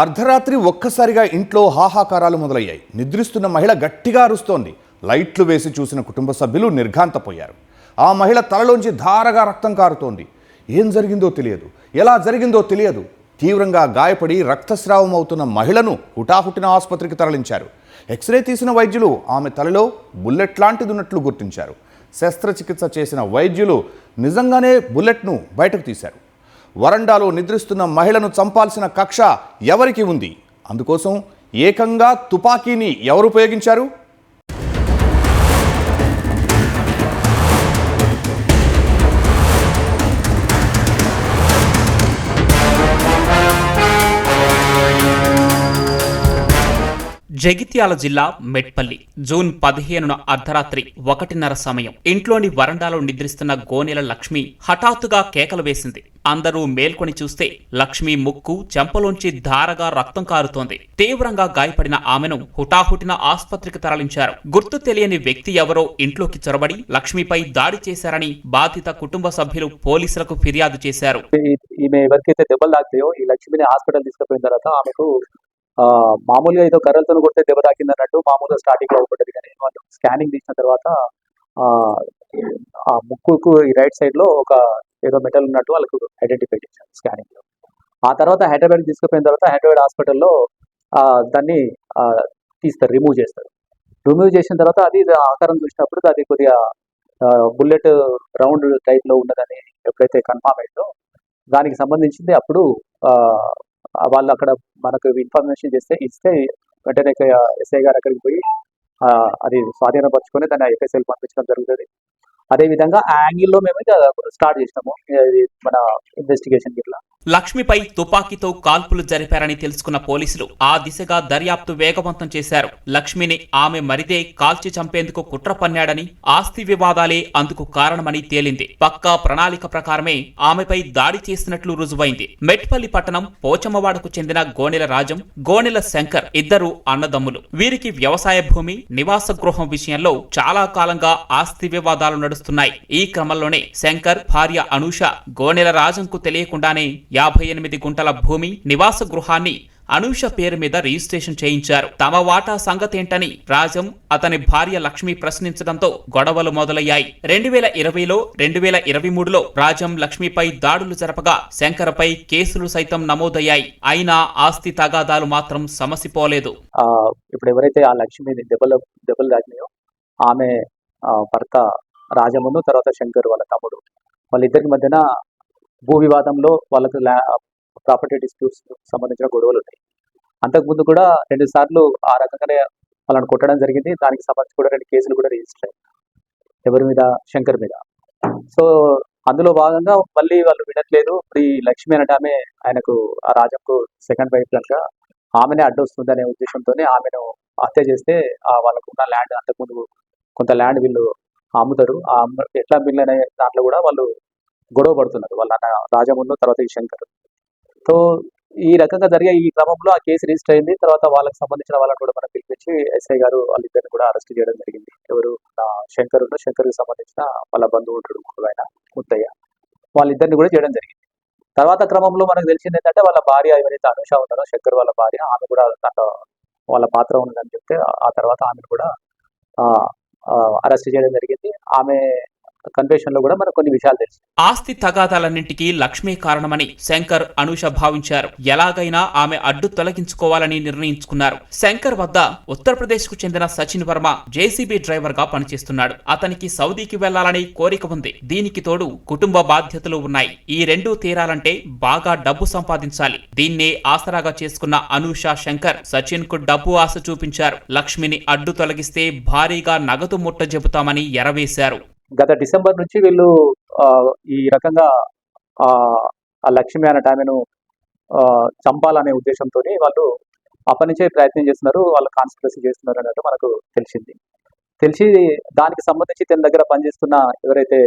అర్ధరాత్రి ఒక్కసారిగా ఇంట్లో హాహాకారాలు మొదలయ్యాయి. నిద్రిస్తున్న మహిళ గట్టిగా అరుస్తోంది. లైట్లు వేసి చూసిన కుటుంబ సభ్యులు నిర్ఘాంతపోయారు. ఆ మహిళ తలలోంచి ధారగా రక్తం కారుతోంది. ఏం జరిగిందో తెలియదు, ఎలా జరిగిందో తెలియదు. తీవ్రంగా గాయపడి రక్తస్రావం అవుతున్న మహిళను హుటాహుటిన ఆసుపత్రికి తరలించారు. ఎక్స్రే తీసిన వైద్యులు ఆమె తలలో బుల్లెట్ లాంటిది ఉన్నట్లు గుర్తించారు. శస్త్రచికిత్స చేసిన వైద్యులు నిజంగానే బుల్లెట్ను బయటకు తీశారు. వరండాలో నిద్రిస్తున్న మహిళను చంపాల్సిన కక్ష ఎవరికి ఉంది? అందుకోసం ఏకంగా తుపాకీని ఎవరు ఉపయోగించారు? జగిత్యాల జిల్లా మెట్పల్లి జూన్ 15న అర్ధరాత్రి 1:30 సమయం ఇంట్లోని వరండాలో నిద్రిస్తున్న గోనెల లక్ష్మి హఠాత్తుగా కేకలు వేసింది. అందరూ మేల్కొని చూస్తే లక్ష్మి ముక్కు చెంపలోంచి ధారగా రక్తం కారుతోంది. తీవ్రంగా గాయపడిన ఆమెను హుటాహుటిన ఆసుపత్రికి తరలించారు. గుర్తు తెలియని వ్యక్తి ఎవరో ఇంట్లోకి చొరబడి లక్ష్మిపై దాడి చేశారని బాధిత కుటుంబ సభ్యులు పోలీసులకు ఫిర్యాదు చేశారు. ఈమె ఎవరికైతే దెబ్బలు తాకితాయో ఈ లక్ష్మిని హాస్పిటల్ తీసుకుపోయిన తర్వాత ఆమెకు మామూలుగా ఏదో కర్రలతో కొడితే దెబ్బ తాకింది అన్నట్టు మామూలుగా స్టార్టింగ్ లో అవుతుంది. కానీ వాళ్ళు స్కానింగ్ తీసిన తర్వాత ఆ ముక్కుకు ఈ రైట్ సైడ్ లో ఒక ఏదో మెటల్ ఉన్నట్టు వాళ్ళకు ఐడెంటిఫై చేశారు స్కానింగ్ లో. ఆ తర్వాత హైదరాబాద్ తీసుకుపోయిన తర్వాత హైదరాబాద్ హాస్పిటల్లో దాన్ని తీస్తారు, రిమూవ్ చేస్తారు. రిమూవ్ చేసిన తర్వాత అది ఆకారం చూసినప్పుడు అది కొద్దిగా బుల్లెట్ రౌండ్ టైప్ లో ఉన్నదని ఎప్పుడైతే కన్ఫామ్ అయిందో దానికి సంబంధించింది అప్పుడు వాళ్ళు అక్కడ మనకు ఇన్ఫర్మేషన్ ఇస్తే వెంటనే ఎస్ఐ గారు అక్కడికి పోయి అది స్వాధీనపరచుకొని దాన్ని ఎఫ్ఎస్ఎల్ పంపించడం జరుగుతుంది. అదేవిధంగా ఆ యాంగిల్లో మేము స్టార్ట్ చేసినాము మన ఇన్వెస్టిగేషన్ ఇట్లా. లక్ష్మిపై తుపాకీతో కాల్పులు జరిపారని తెలుసుకున్న పోలీసులు ఆ దిశగా దర్యాప్తు వేగవంతం చేశారు. లక్ష్మిని ఆమె మరిదే కాల్చి చంపేందుకు కుట్ర పన్నాడని, ఆస్తి వివాదాలే అందుకు కారణమని తేలింది. పక్కా ప్రణాళిక ప్రకారమే ఆమెపై దాడి చేసినట్లు రుజువైంది. మెట్పల్లి పట్టణం పోచమ్మవాడకు చెందిన గోనెల రాజం, గోనెల శంకర్ ఇద్దరు అన్నదమ్ములు. వీరికి వ్యవసాయ భూమి, నివాస గృహం విషయంలో చాలా కాలంగా ఆస్తి వివాదాలు నడుస్తున్నాయి. ఈ క్రమంలోనే శంకర్ భార్య అనూష గోనెల రాజంకు తెలియకుండానే 58 గుంటల భూమి, నివాస గృహాన్ని అనూష పేరు మీద రిజిస్ట్రేషన్ చేయించారు. తమ వాటా సంగతేంటని రాజం, అతని భార్య లక్ష్మి ప్రశ్నించడంతో గొడవలు మొదలయ్యాయి. 2020లో 2023లో రాజం లక్ష్మిపై దాడులు జరపగా శంకర్పై కేసులు సైతం నమోదయ్యాయి. అయినా ఆస్తి తగాదాలు మాత్రం సమసిపోలేదు. ఇప్పుడు ఎవరైతే ఆ లక్ష్మి దెబ్బలు తాకినాయో ఆమె భర్త రాజమును, తర్వాత శంకర్ వాళ్ళ తమ్ముడు, వాళ్ళిద్దరి మధ్యన భూ వివాదంలో వాళ్ళకు ప్రాపర్టీ డిస్ప్యూట్స్ సంబంధించిన గొడవలు ఉన్నాయి. అంతకుముందు కూడా 2 సార్లు ఆ రకంగానే వాళ్ళని కొట్టడం జరిగింది. దానికి సంబంధించి కూడా 2 కేసులు కూడా రిజిస్టర్ అయ్యాయి ఎవరి మీద, శంకర్ మీద. సో అందులో భాగంగా మళ్ళీ వాళ్ళు వినట్లేదు. ఇప్పుడు ఈ లక్ష్మి అనట ఆమె ఆయనకు ఆ రాజంకు సెకండ్ వైఫ్ కనుక ఆమెనే అడ్డొస్తుంది అనే ఉద్దేశంతోనే ఆమెను హత్య చేస్తే వాళ్ళకు ఉన్న ల్యాండ్, అంతకుముందు కొంత ల్యాండ్ వీళ్ళు అమ్ముతారు. ఎట్లా బిల్ అనే దాంట్లో కూడా వాళ్ళు గొడవ పడుతున్నారు వాళ్ళ అన్న రాజమును, తర్వాత ఈ శంకర్. సో ఈ రకంగా జరిగే ఈ క్రమంలో ఆ కేసు రిజిస్టర్ అయింది. తర్వాత వాళ్ళకి సంబంధించిన వాళ్ళని కూడా మనం పిలిపించి ఎస్ఐ గారు వాళ్ళిద్దరిని కూడా అరెస్ట్ చేయడం జరిగింది. ఎవరు, శంకర్కి సంబంధించిన వాళ్ళ బంధువుడు ఆయన ముత్తయ్య, వాళ్ళిద్దరిని కూడా చేయడం జరిగింది. తర్వాత క్రమంలో మనకు తెలిసింది ఏంటంటే వాళ్ళ భార్య ఎవరైతే అనూష ఉన్నారో, శంకర్ వాళ్ళ భార్య, ఆమె కూడా దాంట్లో వాళ్ళ పాత్ర ఉన్నదని చెప్తే ఆ తర్వాత ఆమెను కూడా అరెస్ట్ చేయడం జరిగింది. ఆమె కన్ఫెషన్ లో కూడా మనకు కొన్ని విషయాలు తెలుసు. ఆస్తి తగాదాలన్నింటికీ లక్ష్మి కారణమని శంకర్, అనూష భావించారు. ఎలాగైనా ఆమె అడ్డు తొలగించుకోవాలని నిర్ణయించుకున్నారు. శంకర్ వద్ద ఉత్తరప్రదేశ్ కు చెందిన సచిన్ వర్మ జేసీబీ డ్రైవర్ గా పనిచేస్తున్నాడు. అతనికి సౌదీకి వెళ్లాలని కోరిక ఉంది. దీనికి తోడు కుటుంబ బాధ్యతలు ఉన్నాయి. ఈ రెండూ తీరాలంటే బాగా డబ్బు సంపాదించాలి. దీన్నే ఆసరాగా చేసుకున్న అనూష, శంకర్ సచిన్ కు డబ్బు ఆశ చూపించారు. లక్ష్మిని అడ్డు తొలగిస్తే భారీగా నగదు ముట్ట చెబుతామని ఎరవేశారు. గత డిసెంబర్ నుంచి వీళ్ళు ఈ రకంగా ఆ లక్ష్మి అనే ఆమెను చంపాలనే ఉద్దేశంతో వాళ్ళు అప్పటి నుంచే ప్రయత్నం చేస్తున్నారు, వాళ్ళు కాన్స్పిరసీ చేస్తున్నారు అన్నట్టు మనకు తెలిసి దానికి సంబంధించి తన దగ్గర పనిచేస్తున్న ఎవరైతే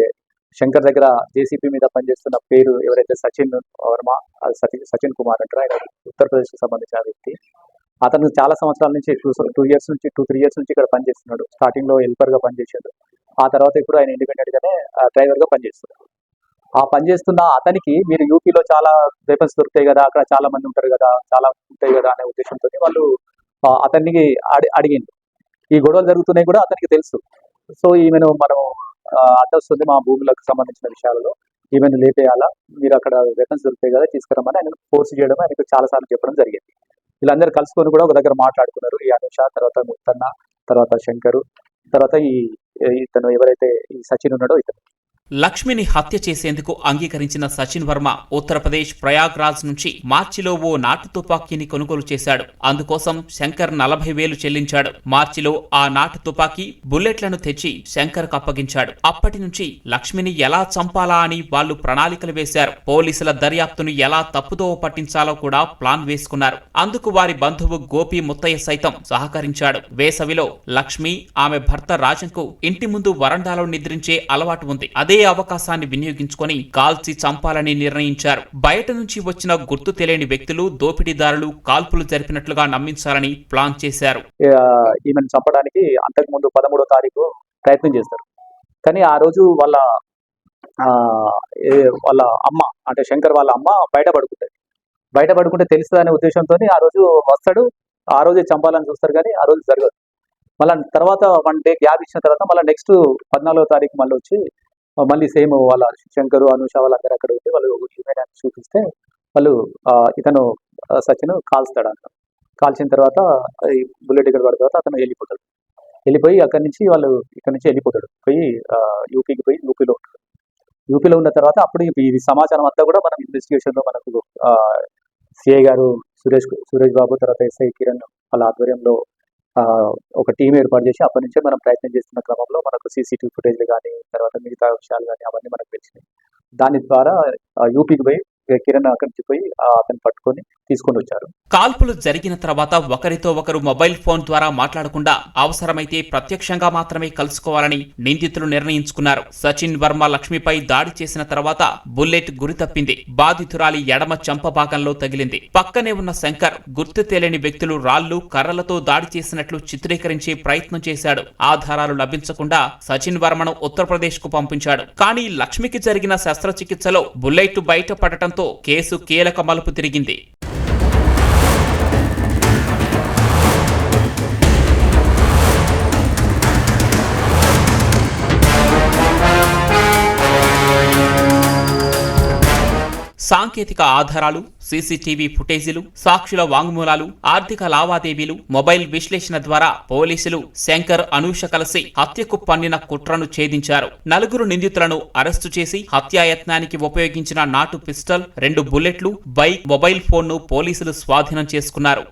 శంకర్ దగ్గర జేసీపీ మీద పనిచేస్తున్న పేరు ఎవరైతే సచిన్ వర్మ, సచిన్ కుమార్ అంటారు, ఆయన ఉత్తరప్రదేశ్కి సంబంధించిన వ్యక్తి. అతను చాలా సంవత్సరాల నుంచి 2-3 ఇయర్స్ నుంచి ఇక్కడ పనిచేస్తున్నాడు. స్టార్టింగ్ లో హెల్పర్ గా పనిచేసాడు. ఆ తర్వాత ఇప్పుడు ఆయన ఇండిపెండెంట్ గానే డ్రైవర్ గా పనిచేస్తున్నాడు. ఆ పని చేస్తున్న అతనికి మీరు యూపీలో చాలా వెపన్స్ దొరుకుతాయి కదా, అక్కడ చాలా మంది ఉంటారు కదా, చాలా ఉంటాయి కదా అనే ఉద్దేశంతో వాళ్ళు అతనికి అడిగింది. ఈ గొడవలు జరుగుతున్నాయి కూడా అతనికి తెలుసు. సో ఈమెను మనం అడ్డొస్తుంది మా భూములకు సంబంధించిన విషయాలలో, ఈమెను లేపేయాలా, మీరు అక్కడ వెపన్స్ దొరుకుతాయి కదా తీసుకురమ్మని ఆయన ఫోర్స్ చేయడం, ఆయనకు చాలాసార్లు చెప్పడం జరిగింది. వీళ్ళందరూ కలుసుకొని కూడా ఒక దగ్గర మాట్లాడుకున్నారు. ఈ అనుష, తర్వాత ముత్తన్న, తర్వాత శంకరు, తర్వాత ఇతను ఎవరైతే ఈ సచిన్ ఉన్నాడో ఇతను. లక్ష్మిని హత్య చేసేందుకు అంగీకరించిన సచిన్ వర్మ ఉత్తరప్రదేశ్ ప్రయాగ్రాజ్ నుంచి మార్చిలో ఓ నాటు తుపాకీని కొనుగోలు చేశాడు. అందుకోసం శంకర్ 40,000 చెల్లించాడు. మార్చిలో ఆ నాటు తుపాకీ, బుల్లెట్లను తెచ్చి శంకర్కు అప్పగించాడు. అప్పటి నుంచి లక్ష్మిని ఎలా చంపాలా అని వాళ్లు ప్రణాళికలు వేశారు. పోలీసుల దర్యాప్తును ఎలా తప్పుదోవ పట్టించాలో కూడా ప్లాన్ వేసుకున్నారు. అందుకు వారి బంధువు గోపి ముత్తయ్య సైతం సహకరించాడు. వేసవిలో లక్ష్మి, ఆమె భర్త రాజన్కు ఇంటి ముందు వరండాలో నిద్రించే అలవాటు ఉంది. అదే అవకాశాన్ని వినియోగించుకొని కాల్చి చంపాలని నిర్ణయించారు. బయట నుంచి వచ్చిన గుర్తు తెలియని వ్యక్తులు, దోపిడీదారులు కాల్పులు జరిపినట్లుగా నమ్మించాలని ప్లాన్ చేశారు. ఈమెను చంపడానికి అంతకు ముందు 13వ తారీఖు ప్రయత్నం చేస్తారు. కానీ ఆ రోజు వాళ్ళ అమ్మ, అంటే శంకర్ వాళ్ళ అమ్మ బయట పడుకుంటే తెలుస్తుంది అనే ఉద్దేశంతో ఆ రోజు వస్తాడు. ఆ రోజే చంపాలని చూస్తారు, కానీ ఆ రోజు జరగదు. మళ్ళీ తర్వాత 1 డే గ్యాప్ ఇచ్చిన తర్వాత మళ్ళీ నెక్స్ట్ 14వ తారీఖు మళ్ళీ వచ్చి మళ్ళీ సేమ్ వాళ్ళ శంకరు, అనుష వాళ్ళందరూ అక్కడ ఉండి వాళ్ళు హ్యూమన్ చూపిస్తే వాళ్ళు ఇతను సచిన్ కాల్స్తాడు. అంట కాల్చిన తర్వాత ఈ బుల్లెట్ ఇక్కడ పడిన తర్వాత అతను వెళ్ళిపోయి అక్కడి నుంచి వెళ్ళిపోతాడు. పోయి యూపీకి పోయి యూపీలో ఉన్న తర్వాత అప్పుడు ఈ సమాచారం అంతా కూడా మనం ఇన్వెస్టిగేషన్లో మనకు సిఐ గారు సురేష్ బాబు, తర్వాత ఎస్ఐ కిరణ్ వాళ్ళ ఆధ్వర్యంలో ఒక టీం ఏర్పాటు చేసి అప్పటి నుంచే మనం ప్రయత్నం చేస్తున్న క్రమంలో మనకు సీసీటీవీ ఫుటేజ్లు కానీ, తర్వాత మిగతా విషయాలు కానీ అవన్నీ మనకు తెలిసినాయి. దాని ద్వారా యూపీకి పోయి కిరణ్ అక్కడి నుంచి పోయి అతను పట్టుకొని తీసుకొని వచ్చారు. కాల్పులు జరిగిన తర్వాత ఒకరితో ఒకరు మొబైల్ ఫోన్ ద్వారా మాట్లాడకుండా అవసరమైతే ప్రత్యక్షంగా మాత్రమే కలుసుకోవాలని నిందితులు నిర్ణయించుకున్నారు. సచిన్ వర్మ లక్ష్మిపై దాడి చేసిన తర్వాత బుల్లెట్ గురి తప్పింది. బాధితురాలి ఎడమ చెంప భాగంలో తగిలింది. పక్కనే ఉన్న శంకర్ గుర్తు తెలియని వ్యక్తులు రాళ్లు, కర్రలతో దాడి చేసినట్లు చిత్రీకరించే ప్రయత్నం చేశాడు. ఆధారాలు లభించకుండా సచిన్ వర్మను ఉత్తరప్రదేశ్ కు పంపించాడు. కానీ లక్ష్మికి జరిగిన శస్త్రచికిత్సలో బుల్లెట్ బయటపడటంతో కేసు కీలక మలుపు తిరిగింది. సాంకేతిక ఆధారాలు, సీసీటీవీ ఫుటేజీలు, సాక్షుల వాంగ్మూలాలు, ఆర్థిక లావాదేవీలు, మొబైల్ విశ్లేషణ ద్వారా పోలీసులు శంకర్, అనూష కలిసి హత్యకు పన్నిన కుట్రను ఛేదించారు. 4 నిందితులను అరెస్టు చేసి హత్యాయత్నానికి ఉపయోగించిన నాటు పిస్టల్, 2 బుల్లెట్లు, బైక్, మొబైల్ ఫోన్ను పోలీసులు స్వాధీనం చేసుకున్నారు.